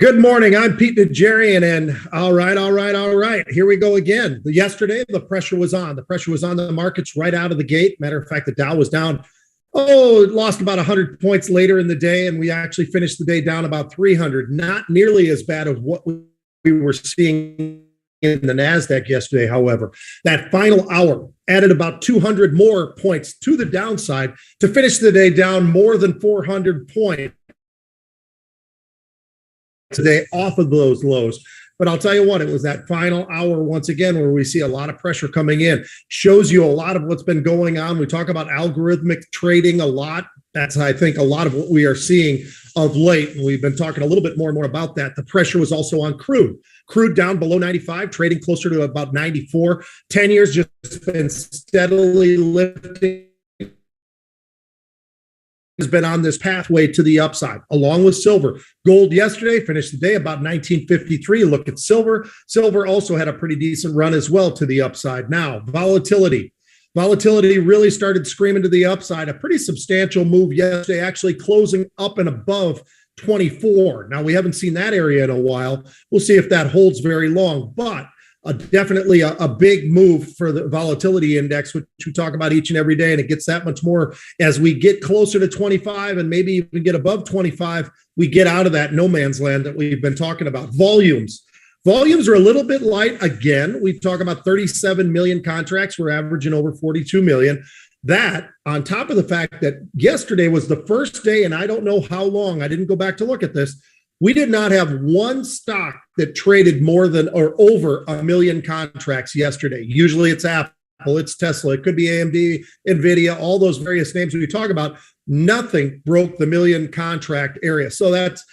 Good morning. I'm Pete Najarian, and all right. Here we go again. Yesterday, the pressure was on. The pressure was on the markets right out of the gate. Matter of fact, the Dow was down. It lost about 100 points later in the day, and we actually finished the day down about 300. Not nearly as bad as what we were seeing in the NASDAQ yesterday, however. That final hour added about 200 more points to the downside to finish the day down more than 400 points today off of those lows. But I'll tell you what, it was that final hour once again where we see a lot of pressure coming in. Shows you a lot of what's been going on. We talk about algorithmic trading a lot. That's, I think, a lot of what we are seeing of late. And we've been talking a little bit more and more about that. The pressure was also on crude. Crude down below 95, trading closer to about 94. 10 years just been steadily lifting. Has been on this pathway to the upside, along with silver. Gold yesterday finished the day about 1953. Look at silver. Silver also had a pretty decent run as well to the upside. Now, volatility. Volatility really started screaming to the upside. A pretty substantial move yesterday, actually closing up and above 24. Now, we haven't seen that area in a while. We'll see if that holds very long, but definitely a big move for the volatility index, which we talk about each and every day. And it gets that much more as we get closer to 25 and maybe even get above 25. We get out of that no man's land that we've been talking about. Volumes are a little bit light. Again, we talk about 37 million contracts. We're averaging over 42 million. That on top of the fact that yesterday was the first day, and I don't know how long, I didn't go back to look at this, we did not have one stock that traded more than or over a million contracts yesterday. Usually it's Apple, it's Tesla, it could be AMD, NVIDIA, all those various names we talk about. Nothing broke the million contract area. So that's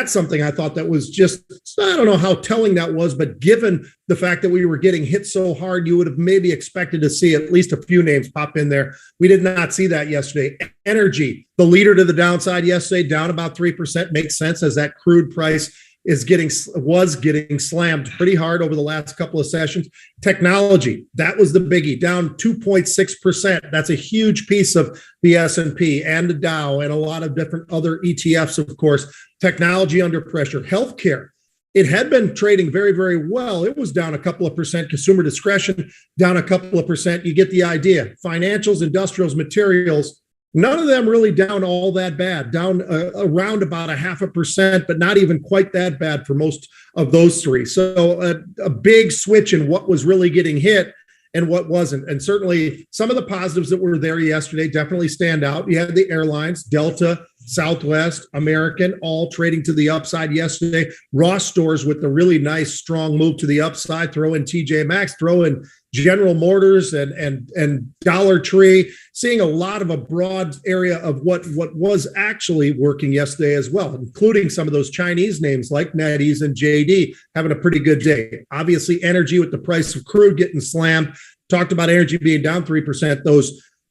something I thought that was just, I don't know how telling that was, but given the fact that we were getting hit so hard, you would have maybe expected to see at least a few names pop in there. We did not see that yesterday. Energy, the leader to the downside yesterday, down about 3%. Makes sense as that crude price was getting slammed pretty hard over the last couple of sessions. Technology, that was the biggie, down 2.6%. That's a huge piece of the S&P and the Dow and a lot of different other ETFs, of course. Technology under pressure. Healthcare, it had been trading very, very well. It was down a couple of percent. Consumer discretion, down a couple of percent. You get the idea. Financials, industrials, materials, none of them really down all that bad, down around about 0.5%, but not even quite that bad for most of those three. So a big switch in what was really getting hit and what wasn't. And certainly some of the positives that were there yesterday definitely stand out. You had the airlines, Delta, Southwest, American, all trading to the upside yesterday. Ross Stores with the really nice, strong move to the upside. Throw in TJ Maxx, throw in General Motors and Dollar Tree, seeing a lot of a broad area of what was actually working yesterday as well, including some of those Chinese names like NetEase and JD having a pretty good day. Obviously, energy with the price of crude getting slammed. Talked about energy being down 3%.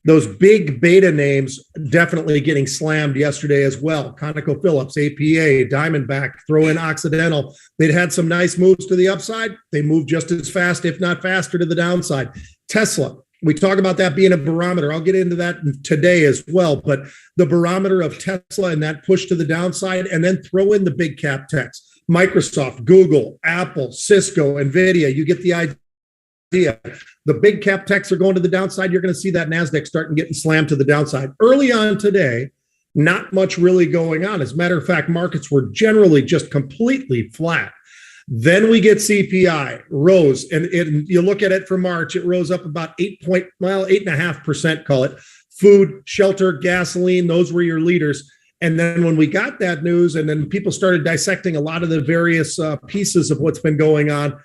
Those big beta names definitely getting slammed yesterday as well. ConocoPhillips, APA, Diamondback, throw in Occidental. They'd had some nice moves to the upside. They moved just as fast, if not faster, to the downside. Tesla, we talk about that being a barometer. I'll get into that today as well. But the barometer of Tesla and that push to the downside, and then throw in the big cap techs. Microsoft, Google, Apple, Cisco, NVIDIA. You get the idea. The big cap techs are going to the downside. You're going to see that NASDAQ starting getting slammed to the downside. Early on today, not much really going on. As a matter of fact, markets were generally just completely flat. Then we get CPI, rose, and you look at it for March, it rose up about 8.5%, call it. Food, shelter, gasoline, those were your leaders. And then when we got that news, and then people started dissecting a lot of the various pieces of what's been going on,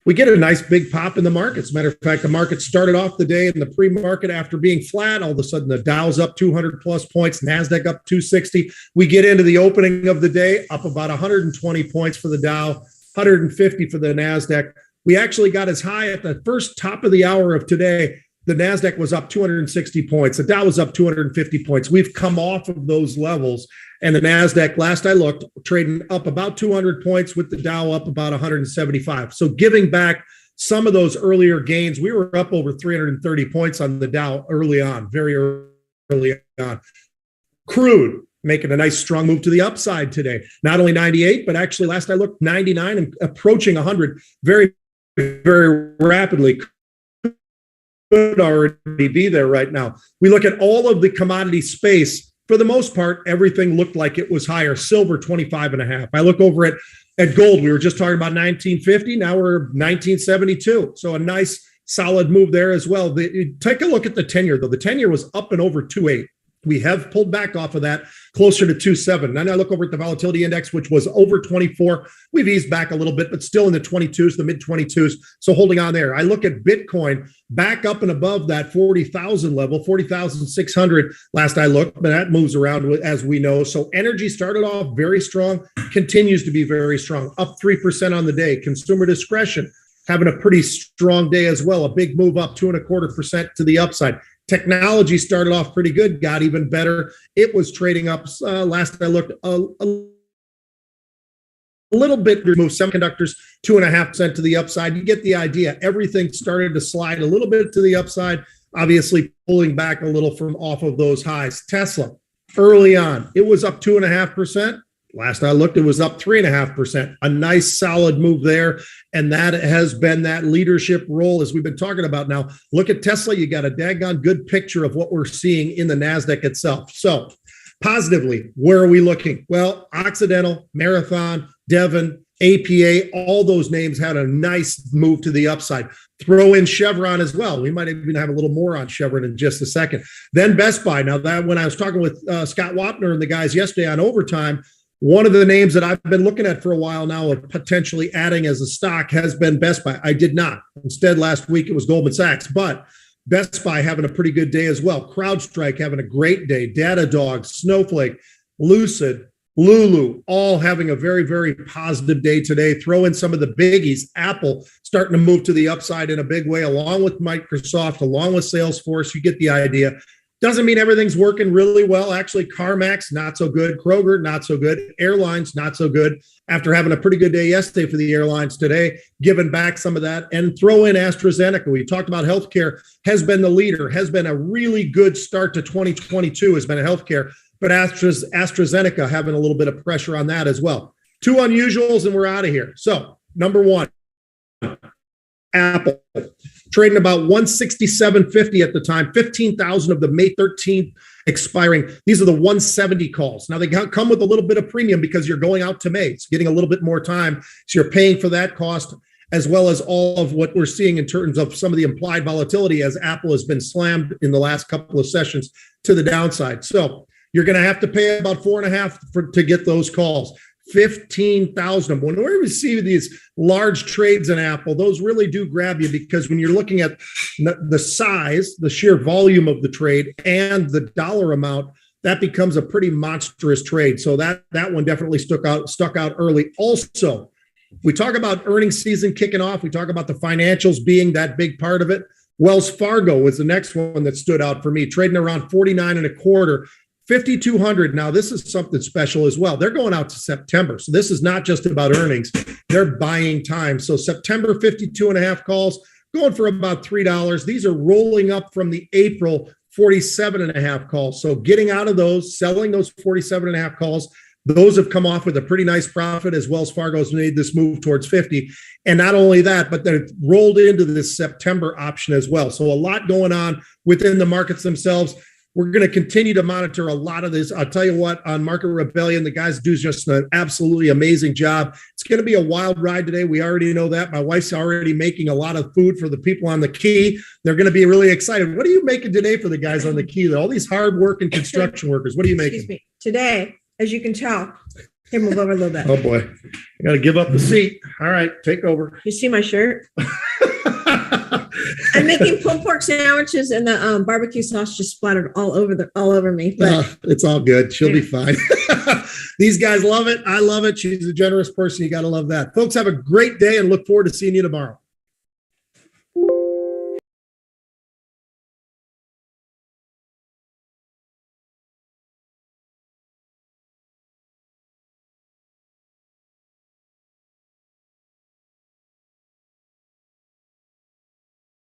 we get a nice big pop in the markets. Matter of fact, the market started off the day in the pre-market after being flat. All of a sudden, the Dow's up 200 plus points, NASDAQ up 260. We get into the opening of the day, up about 120 points for the Dow, 150 for the NASDAQ. We actually got as high at the first top of the hour of today. The NASDAQ was up 260 points. The Dow was up 250 points. We've come off of those levels. And the NASDAQ, last I looked, trading up about 200 points with the Dow up about 175. So giving back some of those earlier gains, we were up over 330 points on the Dow early on, very early on. Crude, making a nice strong move to the upside today. Not only 98, but actually last I looked, 99 and approaching 100 very, very rapidly. Could already be there right now. We look at all of the commodity space. For the most part, everything looked like it was higher. Silver, 25.5. I look over at gold. We were just talking about 1950. Now we're 1972. So a nice solid move there as well. Take a look at the 10-year, though. The 10-year was up and over 2.8. We have pulled back off of that closer to 2.7. Then I look over at the volatility index, which was over 24. We've eased back a little bit, but still in the 22s, the mid 22s. So holding on there. I look at Bitcoin back up and above that 40,000 level, 40,600 last I looked, but that moves around as we know. So energy started off very strong, continues to be very strong, up 3% on the day. Consumer discretion having a pretty strong day as well. A big move up 2.25% to the upside. Technology started off pretty good, got even better. It was trading up last I looked a little bit. Moved semiconductors 2.5% to the upside. You get the idea. Everything started to slide a little bit to the upside, obviously pulling back a little from off of those highs. Tesla, early on, it was up 2.5%. Last I looked, it was up 3.5%. A nice solid move there. And that has been that leadership role as we've been talking about now. Look at Tesla. You got a daggone good picture of what we're seeing in the NASDAQ itself. So positively, where are we looking? Well, Occidental, Marathon, Devon, APA, all those names had a nice move to the upside. Throw in Chevron as well. We might even have a little more on Chevron in just a second. Then Best Buy. Now that when I was talking with Scott Wapner and the guys yesterday on Overtime, one of the names that I've been looking at for a while now of potentially adding as a stock has been Best Buy. I did not. Instead, last week it was Goldman Sachs, but Best Buy having a pretty good day as well. CrowdStrike having a great day. Datadog, Snowflake, Lucid, Lulu, all having a very, very positive day today. Throw in some of the biggies. Apple starting to move to the upside in a big way, along with Microsoft, along with Salesforce. You get the idea. Doesn't mean everything's working really well. Actually, CarMax, not so good. Kroger, not so good. Airlines, not so good. After having a pretty good day yesterday for the airlines today, giving back some of that. And throw in AstraZeneca. We talked about healthcare has been the leader, has been a really good start to 2022, has been a healthcare. But AstraZeneca having a little bit of pressure on that as well. Two unusuals, and we're out of here. So, number one, Apple trading about 167.50 at the time, 15,000 of the May 13th expiring. These are the 170 calls. Now they come with a little bit of premium because you're going out to May. It's getting a little bit more time. So you're paying for that cost, as well as all of what we're seeing in terms of some of the implied volatility as Apple has been slammed in the last couple of sessions to the downside. So you're going to have to pay about 4.5 to get those calls. 15,000. Whenever we see these large trades in Apple, those really do grab you because when you're looking at the size, the sheer volume of the trade, and the dollar amount, that becomes a pretty monstrous trade. So that one definitely stuck out early. Also, we talk about earnings season kicking off. We talk about the financials being that big part of it. Wells Fargo was the next one that stood out for me, trading around 49.25. 5,200. Now, this is something special as well. They're going out to September. So this is not just about earnings. They're buying time. So September, 52.5 calls, going for about $3. These are rolling up from the April 47.5 calls. So getting out of those, selling those 47.5 calls, those have come off with a pretty nice profit as Wells Fargo's made this move towards 50. And not only that, but they're rolled into this September option as well. So a lot going on within the markets themselves. We're going to continue to monitor a lot of this. I'll tell you what, on Market Rebellion, the guys do just an absolutely amazing job. It's going to be a wild ride today. We already know that. My wife's already making a lot of food for the people on the quay. They're going to be really excited. What are you making today for the guys on the quay? All these hard-working construction workers. What are you making? Excuse me. Today, as you can tell, here, move over a little bit. Oh, boy. I got to give up the seat. All right, take over. You see my shirt? I'm making pulled pork sandwiches, and the barbecue sauce just splattered all over me. But it's all good. She'll be fine. These guys love it. I love it. She's a generous person. You got to love that. Folks, have a great day and look forward to seeing you tomorrow.